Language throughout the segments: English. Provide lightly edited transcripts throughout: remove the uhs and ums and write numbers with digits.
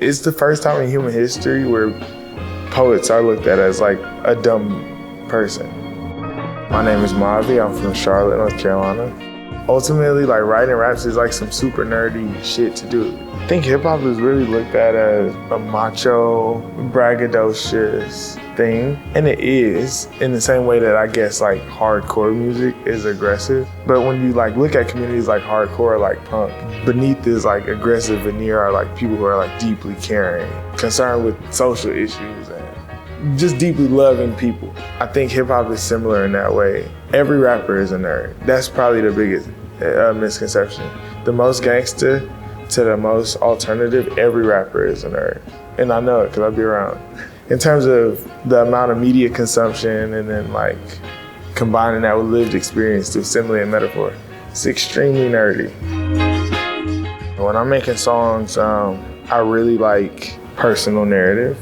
It's the first time in human history where poets are looked at as like a dumb person. My name is Mavi, I'm from Charlotte, North Carolina. Ultimately, like writing raps is like some super nerdy shit to do. I think hip hop is really looked at as a macho, braggadocious thing. And it is, in the same way that I guess like hardcore music is aggressive. But when you like look at communities like hardcore, like punk, beneath this like aggressive veneer are like people who are like deeply caring, concerned with social issues and just deeply loving people. I think hip hop is similar in that way. Every rapper is a nerd. That's probably the biggest misconception. The most gangster to the most alternative, every rapper is a nerd. And I know it because I be around. In terms of the amount of media consumption and then like combining that with lived experience through simile and metaphor, it's extremely nerdy. When I'm making songs, I really like personal narrative.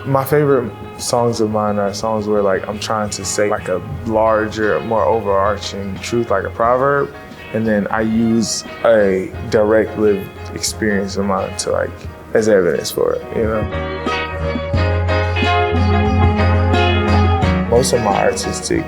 My favorite songs of mine are songs where like I'm trying to say like a larger, more overarching truth, like a proverb, and then I use a direct lived experience of mine to like as evidence for it, you know? Most of my artistic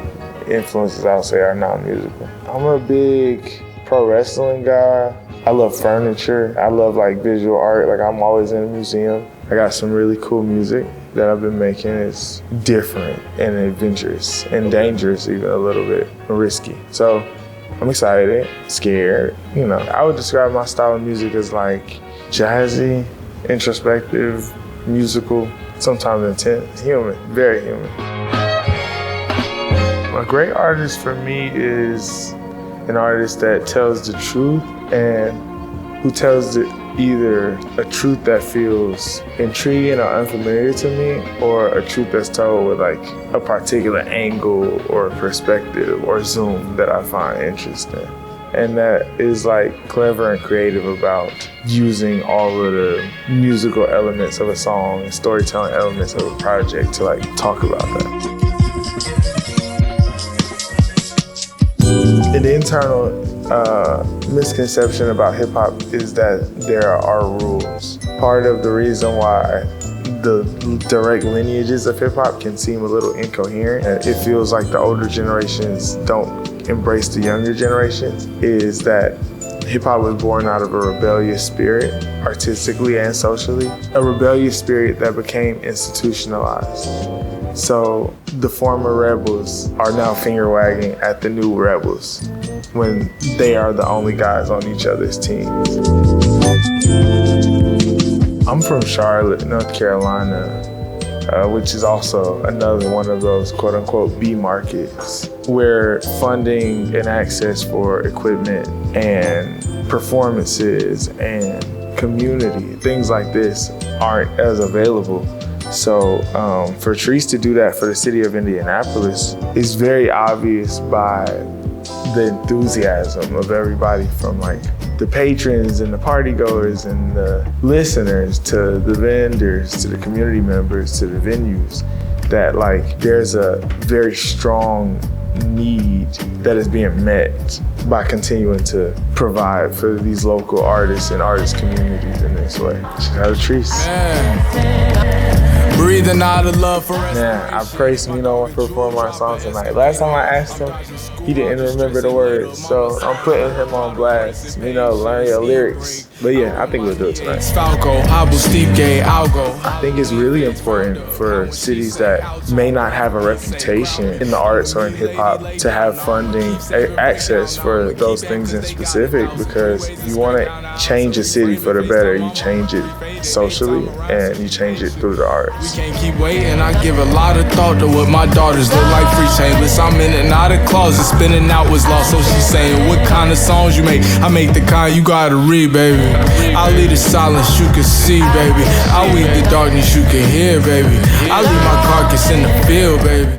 influences, I'll say, are non-musical. I'm a big pro wrestling guy. I love furniture. I love like visual art. Like I'm always in a museum. I got some really cool music that I've been making. It's different and adventurous and dangerous, even a little bit risky. So I'm excited, scared. You know, I would describe my style of music as like jazzy, introspective, musical, sometimes intense, human, very human. A great artist for me is an artist that tells the truth and who tells either a truth that feels intriguing or unfamiliar to me, or a truth that's told with like a particular angle or perspective or zoom that I find interesting. And that is like clever and creative about using all of the musical elements of a song and storytelling elements of a project to like talk about that. The internal misconception about hip hop is that there are rules. Part of the reason why the direct lineages of hip hop can seem a little incoherent, and it feels like the older generations don't embrace the younger generations, is that hip hop was born out of a rebellious spirit, artistically and socially, a rebellious spirit that became institutionalized. So the former rebels are now finger wagging at the new rebels when they are the only guys on each other's teams. I'm from Charlotte, North Carolina, which is also another one of those quote unquote B markets where funding and access for equipment and performances and community, things like this aren't as available. So for Chreece to do that for the city of Indianapolis is very obvious by the enthusiasm of everybody, from like the patrons and the party goers and the listeners to the vendors to the community members to the venues, that like there's a very strong need that is being met by continuing to provide for these local artists and artist communities in this way. Shout out to Chreece. Breathing out of love for us. Yeah, I praised Mino for performing my song tonight. Last time I asked him, he didn't remember the words, so I'm putting him on blast. Mino, learn your lyrics. But yeah, I think we'll do it tonight. I think it's really important for cities that may not have a reputation in the arts or in hip hop to have funding, access for those things in specific, because if you want to change a city for the better, you change it socially and you change it through the arts. Can't keep waiting, I give a lot of thought to what my daughters look like free chainless. I'm in and out of closet, spinning out was lost. So she's saying, what kind of songs you make? I make the kind you gotta read, baby. I leave the silence you can see, baby. I weave the darkness you can hear, baby. I leave my carcass in the field, baby.